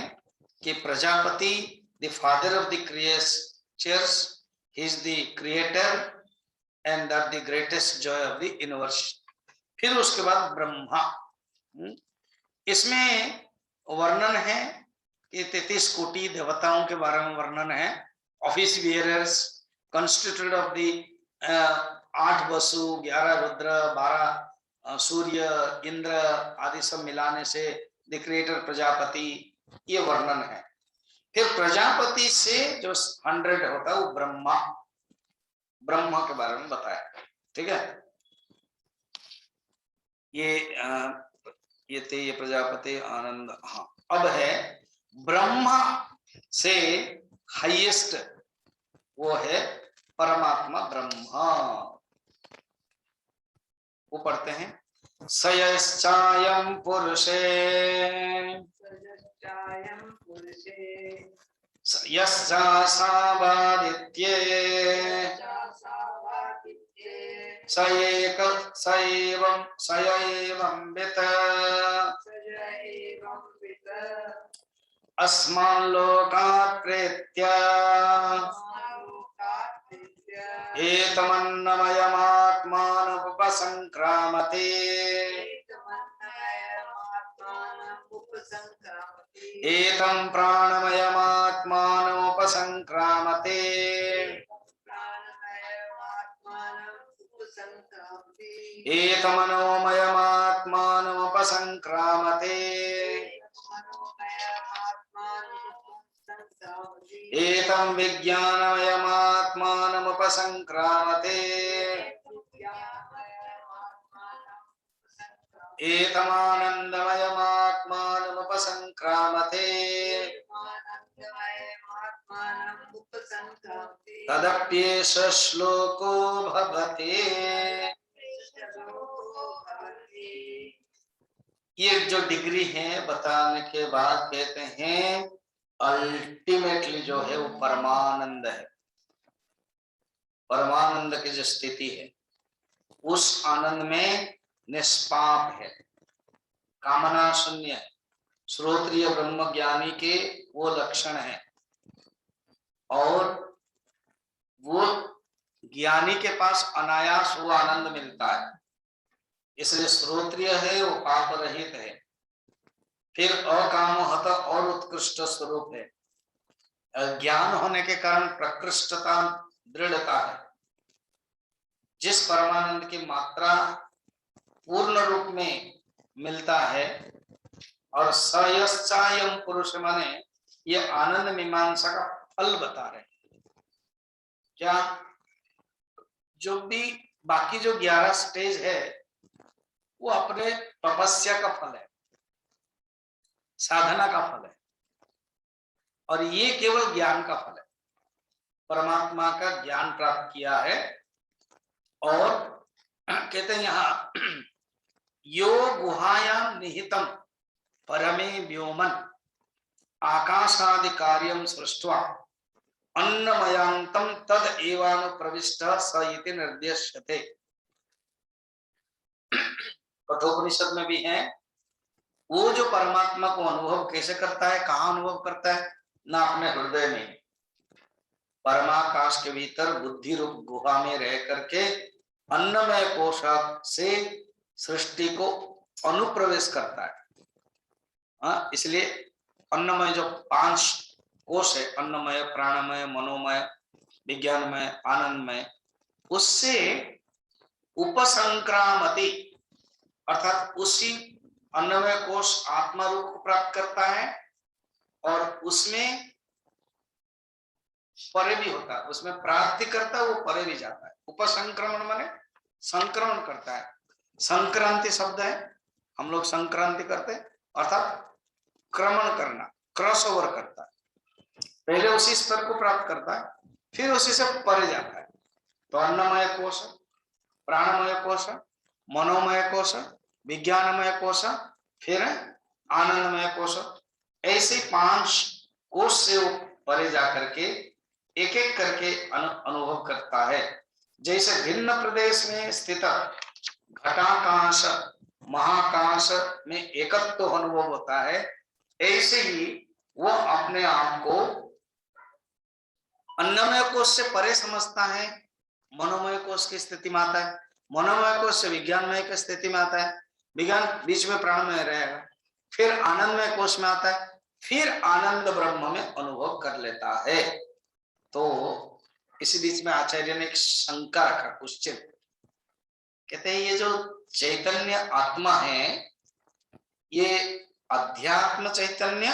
कि Prajapati the father of the creatures, he is the creator and the greatest Joy of the universe. फिर उसके बाद ब्रह्मा, इसमें वर्णन है कि 33 कोटि देवताओं के बारे में वर्णन है। Office bearers constituted of the 8 वसु, 11 रुद्र, 12 सूर्य, इंद्र आदि सब मिलाने से द क्रिएटर प्रजापति, ये वर्णन है। फिर प्रजापति से जो 100 होता है वो ब्रह्मा के बारे में बताया। ठीक है, ये थे ये प्रजापति आनंद। हाँ, अब है ब्रह्मा से हाईएस्ट, वो है परमात्मा ब्रह्मा। वो पढ़ते हैं सयश्चायं पुरुषे यस्यासावादित्ये स एवं वित् अस्मान् लोकात् प्रेत्य एतमन्नमयमात्मानमुपसंक्रामते एतं प्राणमयमात्मानमुपसंक्रामते एतमनोमयमात्मानमुपसंक्रामते एतं विज्ञानमयमात्मानमुपसंक्रामते एतमानन्दमयमात्मानमुपसंक्रामते तदप्येष श्लोको भवति। ये जो डिग्री है बताने के बाद कहते हैं अल्टीमेटली जो है वो परमानंद है। परमानंद की जो स्थिति है उस आनंद में निष्पाप है, कामना शून्य है, श्रोत्रिय ब्रह्म ज्ञानी के वो लक्षण है। और वो ज्ञानी के पास अनायास वो आनंद मिलता है, इसलिए श्रोत्रिय है, वो पाप रहित है। फिर अकामोहत और उत्कृष्ट स्वरूप है। ज्ञान होने के कारण प्रकृष्टता, दृढ़ता है। जिस परमानंद की मात्रा पूर्ण रूप में मिलता है। और सयश्चायं पुरुष माने ये आनंद मीमांसा का फल बता रहे हैं। क्या जो भी बाकी जो 11 स्टेज है वो अपने तपस्या का फल है, साधना का फल है, और ये केवल ज्ञान का फल है। परमात्मा का ज्ञान प्राप्त किया है। और कहते हैं यहाँ यो गुहायां निहितम परमे व्योमन आकाशादि कार्यम सृष्ट्वा अन्नमयांतम तद एवानुप्रविष्ट स इति निर्देश्यते। कठोपनिषद में भी है। वो जो परमात्मा को अनुभव कैसे करता है, कहाँ अनुभव करता है, ना अपने हृदय में, परमाकाश के भीतर बुद्धि रूप गुहा में रह करके अन्नमय कोश से सृष्टि को अनुप्रवेश करता है। इसलिए अन्नमय जो 5 कोश है, अन्नमय, प्राणमय, मनोमय, विज्ञानमय, आनंदमय, उससे उपसंक्रामति अर्थात उसी अन्नमय कोश आत्मा रूप को प्राप्त करता है और उसमें परे भी होता है, उसमें प्राप्ति करता है, वो परे भी जाता है। उपसंक्रमण माने संक्रमण करता है। संक्रांति शब्द है, हम लोग संक्रांति करते हैं, अर्थात क्रमण करना, क्रॉस ओवर करता है। पहले उसी स्तर को प्राप्त करता है, फिर उसी से परे जाता है। तो अन्नमय कोश, प्राणमय कोश, मनोमय कोश, विज्ञानमय कोश, फिर आनंदमय कोश, ऐसे 5 कोश से वो परे जाकर के एक एक करके अनुभव करता है। जैसे भिन्न प्रदेश में स्थित घटाकाश महाकाश में एकत्व अनुभव होता है, ऐसे ही वो अपने आप को अन्नमय कोश से परे समझता है, मनोमय कोश की स्थिति में आता है, मनोमय कोश से विज्ञानमय की स्थिति में आता है, विज्ञान बीच में प्राणमय रहेगा, फिर आनंदमय कोश में आता है, फिर आनंद ब्रह्म में अनुभव कर लेता है। तो इसी बीच में आचार्य ने एक शंका रखा, क्वेश्चन, कहते हैं ये जो चैतन्य आत्मा है, ये अध्यात्म चैतन्य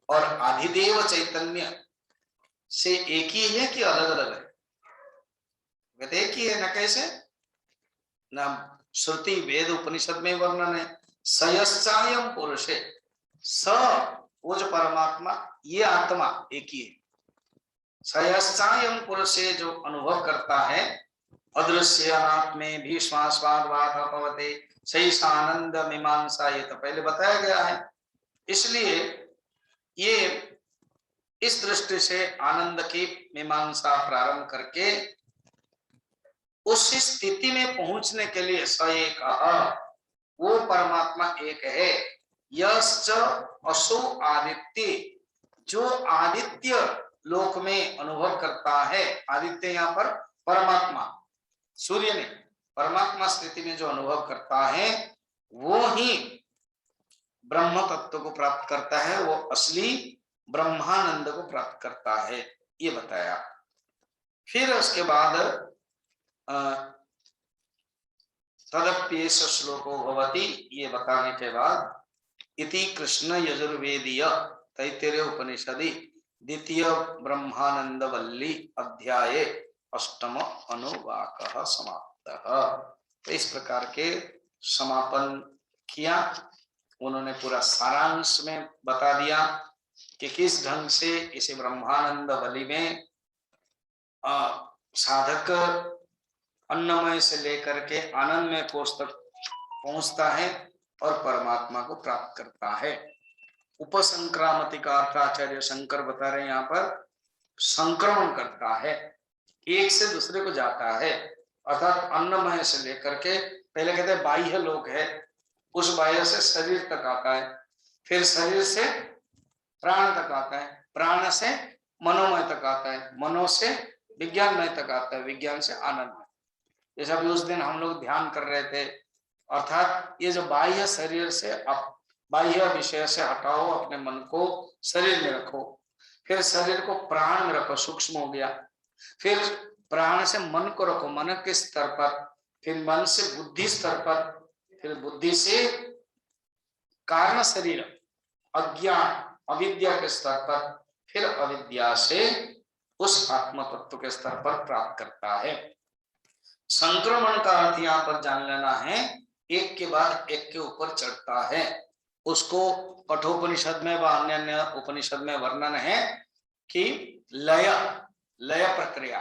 और आधिदेव चैतन्य से एक ही है कि अलग अलग है? कहते एक ही है ना। कैसे ना? श्रुति वेद उपनिषद में वर्णन है, सयश्चायम पुरुषे, स वो जो परमात्मा, ये आत्मा एक ही है। सयश्चायम पुरुषे जो अनुभव करता है, अदृश्य अनात्मे भीष्मास्वाद वापवते सही आनंद मीमांसा, ये तो पहले बताया गया है। इसलिए ये इस दृष्टि से आनंद की मीमांसा प्रारंभ करके उस स्थिति में पहुंचने के लिए स एक, वो परमात्मा एक है। यश्च असो आदित्य, जो आदित्य लोक में अनुभव करता है, आदित्य यहाँ पर परमात्मा, सूर्य ने परमात्मा स्थिति में जो अनुभव करता है, वो ही ब्रह्म तत्व को प्राप्त करता है, वो असली ब्रह्मानंद को प्राप्त करता है, ये बताया। फिर उसके बाद तदप्येष श्लोको भवति, ये बताने के बाद इति कृष्ण यजुर्वेदीय तैत्तिरीय उपनिषदि द्वितीय ब्रह्मानंद वल्ली अध्याये अष्टम अनुवाकः समाप्तः। तो इस प्रकार के समापन किया उन्होंने, पूरा सारांश में बता दिया कि किस ढंग से इसे ब्रह्मानंद वल्ली में साधक अन्नमय से लेकर के आनंदमय कोष तक पहुंचता है और परमात्मा को प्राप्त करता है। उपसंक्रामति का अर्थ आचार्य शंकर बता रहे हैं, यहाँ पर संक्रमण करता है, एक से दूसरे को जाता है, अर्थात अन्नमय से लेकर के, पहले कहते हैं बाह्य लोक है, उस बाह्य से शरीर तक आता है, फिर शरीर से प्राण तक आता है, प्राण से मनोमय तक आता है, मनो से विज्ञानमय तक आता है, विज्ञान से आनंदमय। जैसा भी उस दिन हम लोग ध्यान कर रहे थे, अर्थात ये जो बाह्य शरीर से, आप बाह्य विषय से हटाओ, अपने मन को शरीर में रखो, फिर शरीर को प्राण में रखो, सूक्ष्म हो गया, फिर प्राण से मन को रखो, मन के स्तर पर, फिर मन से बुद्धि स्तर पर, फिर बुद्धि से कारण शरीर अज्ञान अविद्या के स्तर पर, फिर अविद्या से उस आत्म तत्व के स्तर पर प्राप्त करता है। संक्रमण का अर्थ यहाँ पर जान लेना है, एक के बाद एक के ऊपर चढ़ता है। उसको कठोपनिषद में व अन्य अन्य उपनिषद में वर्णन है कि लय लय प्रक्रिया,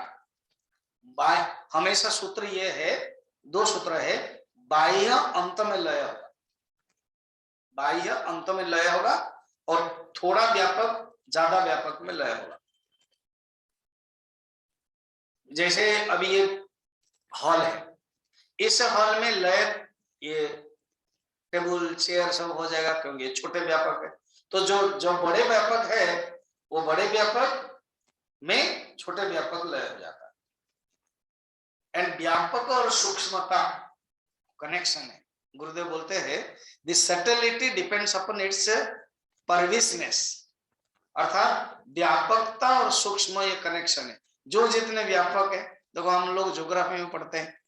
हमेशा सूत्र ये है, दो सूत्र है, बाह्य अंत में लय होगा, बाह्य अंत में लय होगा, और थोड़ा व्यापक ज्यादा व्यापक में लय होगा। जैसे अभी ये हॉल है, इस हॉल में लय, ये टेबल चेयर सब हो जाएगा, क्योंकि ये छोटे व्यापक है। तो जो बड़े व्यापक है, वो बड़े व्यापक में छोटे व्यापक लय हो जाता है। एंड व्यापक और सूक्ष्मता कनेक्शन है। गुरुदेव बोलते हैं, the subtlety depends upon its pervasiveness, अर्थात व्यापकता और सूक्ष्म ये कनेक्शन है। जो जितने व्यापक है, देखो हम लोग ज्योग्राफी में पढ़ते हैं,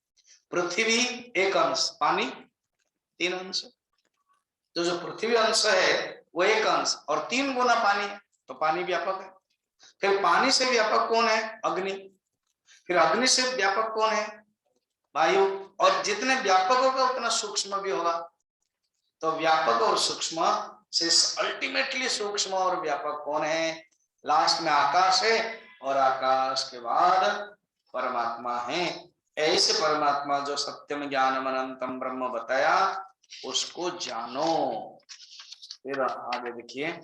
पृथ्वी एक अंश, पानी 3 अंश, तो जो पृथ्वी अंश है वो 1 अंश, और 3 गुना पानी है, तो पानी व्यापक है। फिर पानी से व्यापक कौन है? अग्नि। फिर अग्नि से व्यापक कौन है? वायु। और जितने व्यापक होगा उतना सूक्ष्म भी होगा। तो व्यापक और सूक्ष्म से अल्टीमेटली सूक्ष्म और व्यापक कौन है? लास्ट में आकाश है, और आकाश के बाद परमात्मा है। ऐसे परमात्मा जो सत्यम ज्ञानम अनंतम ब्रह्म बताया, उसको जानो। फिर आगे देखिए,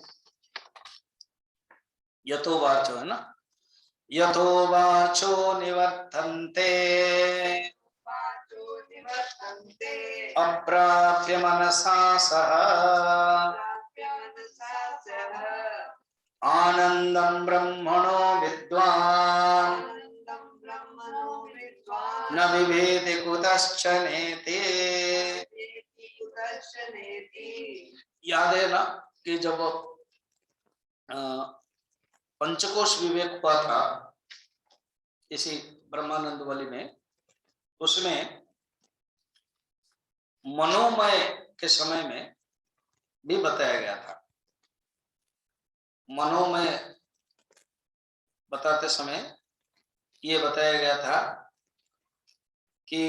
यथो वाचो है ना, यथो वाचो निवर्तन्ते अप्राप्य मनसा सह आनंदं ब्रह्मणो विद्वान् न विभेति कुतश्च नेति। याद है ना कि जब पंचकोश विवेक हुआ था इसी ब्रह्मानंद वाली में, उसमें मनोमय के समय में भी बताया गया था। मनो में बताते समय ये बताया गया था कि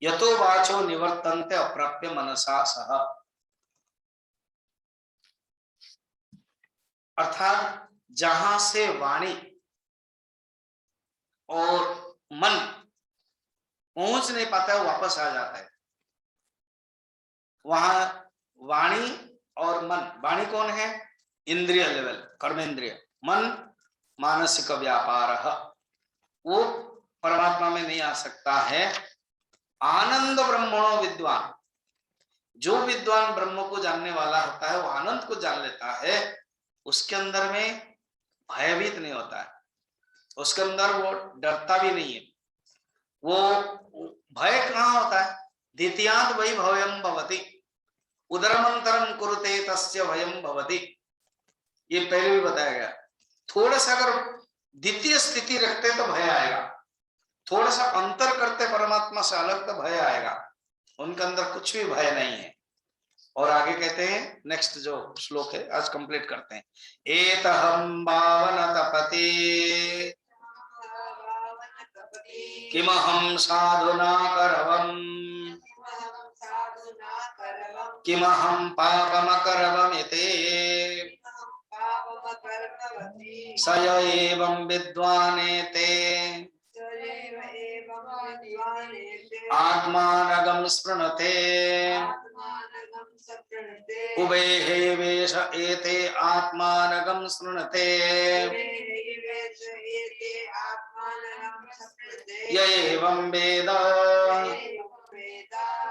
यतो वाचो निवर्तन्ते अप्राप्य मनसा सह, अर्थात जहां से वाणी और मन पहुंच नहीं पाता है वापस आ जाता है। वहां वाणी और मन, वाणी कौन है? इंद्रिय लेवल, कर्मेंद्रिय। मन मानसिक व्यापार, वो परमात्मा में नहीं आ सकता है। आनंद ब्रह्मणो विद्वान, जो विद्वान ब्रह्म को जानने वाला होता है वो आनंद को जान लेता है, उसके अंदर में भयभीत नहीं होता है, उसके अंदर वो डरता भी नहीं है। वो भय कहाँ होता है? द्वितीयांत वही भवयम भवति, उदरमंतरम कुरुते तस्य भयम भवति, ये पहले भी बताया गया। थोड़ा सा अगर द्वितीय स्थिति रखते तो भय आएगा, थोड़ा सा अंतर करते परमात्मा से अलग तो भय आएगा। उनके अंदर कुछ भी भय नहीं है। और आगे कहते हैं, नेक्स्ट जो श्लोक है आज कंप्लीट करते हैं। एतहं भावन तपति किमहं साधुना करवम्, किमहं पापमकरवमिति स य एवं विद्वानेते आत्मानगं स्पृणते उभे वेश एते आत्मानगं स्पृणते य एवं वेद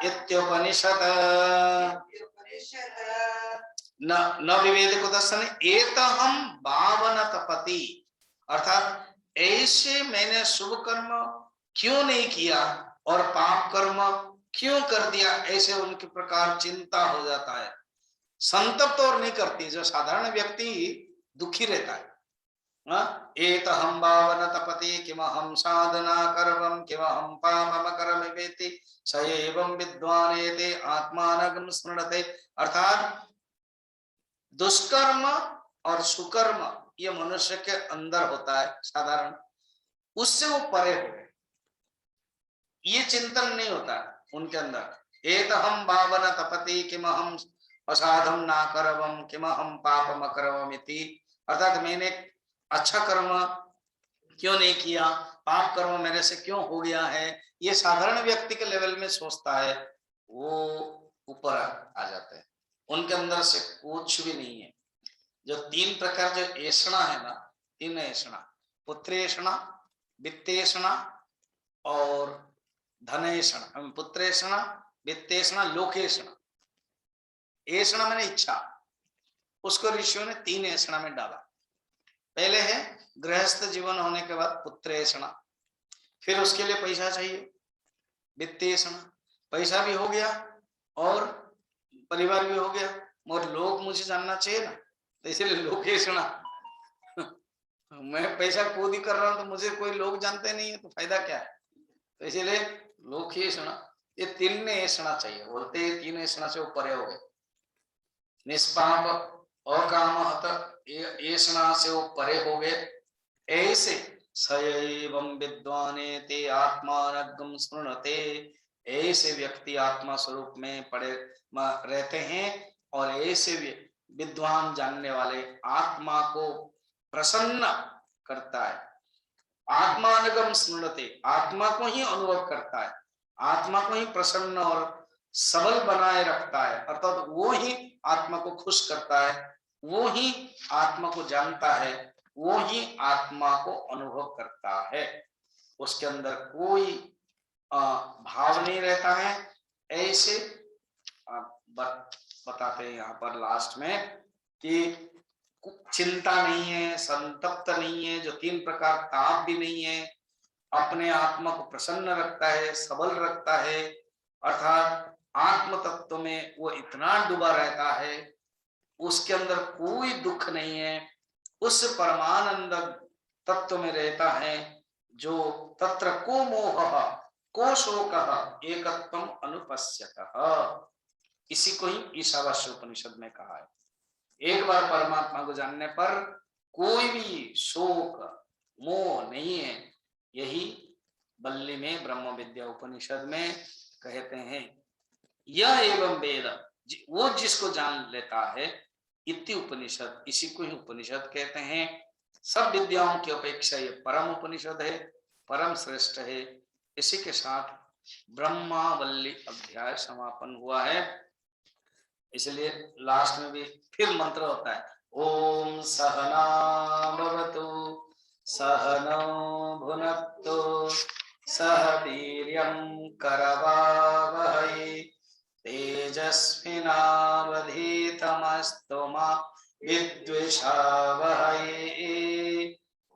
इत्युपनिषत् न विवेद को दर्शन एतहं भावन तपति, अर्थात ऐसे मैंने शुभ कर्म क्यों नहीं किया और पाप कर्म क्यों कर दिया, ऐसे उनके प्रकार चिंता हो जाता है। संतप्त और नहीं करती, जो साधारण व्यक्ति दुखी रहता है। एतहं भावन तपति किमहं साधना करवम्, किमहं पापम करमिति स एवं विद्वानेते आत्मानगं स्मृणते, अर्थात दुष्कर्म और सुकर्म ये मनुष्य के अंदर होता है साधारण, उससे वो परे हो गए, ये चिंतन नहीं होता उनके अंदर। एतहं भावन तपति किमहं असाधम ना करवम्, किमहं पापम करवमिति, अर्थात मैंने अच्छा कर्म क्यों नहीं किया, पाप कर्म मेरे से क्यों हो गया है, ये साधारण व्यक्ति के लेवल में सोचता है, वो ऊपर आ जाते हैं। उनके अंदर से कुछ भी नहीं है। जो तीन प्रकार जो ऐषणा है ना, तीन ऐषणा, पुत्रेषणा, वित्तेषणा और धनेषणा, पुत्रेषणा, वित्तेषणा, लोकेषणा। ऐषणा मैंने इच्छा, उसको ऋषियों ने तीन ऐषणा में डाला। पहले है गृहस्थ जीवन होने के बाद पुत्रेषणा, फिर उसके लिए पैसा चाहिए, वित्तेषणा, पैसा भी हो गया और परिवार भी हो गया, मगर लोग मुझे जानना चाहिए ना, तो इसलिए लोकेषणा, मैं पैसा खुद ही कर रहा हूं तो मुझे कोई लोग जानते नहीं है तो फायदा क्या है, तो इसीलिए लोकेषणा। ये तीन ऐषणा चाहिए, बोलते हैं तीन ऐषणा से वो परे हो गए। निष्पाप अकामहत ऐषणा से वो परे हो गए। ऐसे स एवं विद्वानेते आत्मानगं स्मृणते, ऐसे व्यक्ति आत्मा स्वरूप में पड़े रहते हैं और ऐसे विद्वान जानने वाले आत्मा को प्रसन्न करता है। आत्मानगम स्मृणते, आत्मा को ही अनुभव करता है, आत्मा को ही प्रसन्न और सबल बनाए रखता है, अर्थात वो ही आत्मा को खुश करता है, वो ही आत्मा को जानता है, वो ही आत्मा को अनुभव करता है। उसके अंदर कोई भाव नहीं रहता है। ऐसे बताते हैं यहाँ पर लास्ट में कि चिंता नहीं है, संतप्त नहीं है, जो तीन प्रकार ताप भी नहीं है, अपने आत्मा को प्रसन्न रखता है, सबल रखता है, अर्थात आत्म तत्व में वो इतना डूबा रहता है, उसके अंदर कोई दुख नहीं है, उस परमानंद तत्व में रहता है, जो तत्र को मोह को शोक एकत्वम अनुपश्यतः, इसी को ही ईशावास्य उपनिषद में कहा है। एक बार परमात्मा को जानने पर कोई भी शोक मोह नहीं है। यही बल्ली में ब्रह्म विद्या उपनिषद में कहते हैं, यह एवं वेद, वो जिसको जान लेता है, इति उपनिषद, इसी को ही उपनिषद कहते हैं। सब विद्याओं की अपेक्षा ये परम उपनिषद है, परम श्रेष्ठ है। इसी के साथ ब्रह्मावल्ली अध्याय समापन हुआ है। इसलिए लास्ट में भी फिर मंत्र होता है, ओम सहना भवतु सहनौ भुनक्तु सह वीर्यं करवावहै तेजस्विनावधीतमस्तु मा विद्विषावहै।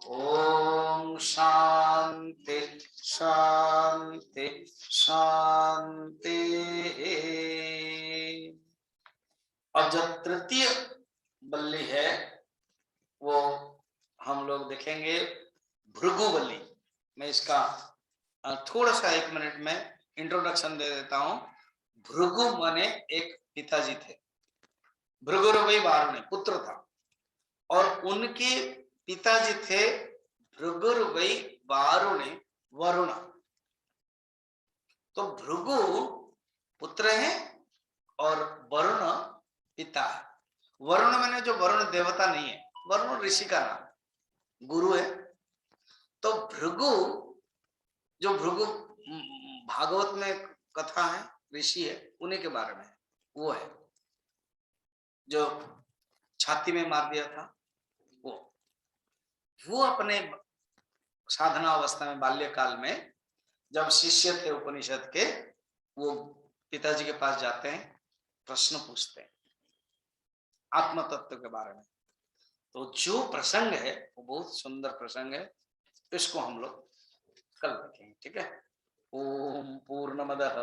ओम शांति शांति शांति। अब जो तृतीय बल्ली है वो हम लोग देखेंगे, भृगु बल्ली। मैं इसका थोड़ा सा 1 मिनट में इंट्रोडक्शन दे देता हूं। भृगु माने एक पिताजी थे, भृगुरवै वारुणी पुत्र था, और उनके पिताजी थे भृगुरवै वारुणी वरुण। तो भृगु पुत्र है और वरुण पिता है। वरुण मैंने जो वरुण देवता नहीं है, वरुण ऋषि का नाम, गुरु है। तो भृगु, जो भृगु भागवत में कथा है, ऋषि है, उन्हीं के बारे में वो है, जो छाती में मार दिया था वो अपने साधना अवस्था में बाल्यकाल में जब शिष्य थे उपनिषद के, वो पिताजी के पास जाते हैं, प्रश्न पूछते हैं आत्म तत्व के बारे में। तो जो प्रसंग है वो बहुत सुंदर प्रसंग है, इसको हम लोग कल देखेंगे, ठीक है। ओम पूर्णमदः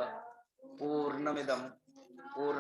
पूर्णमिदं पूर्ण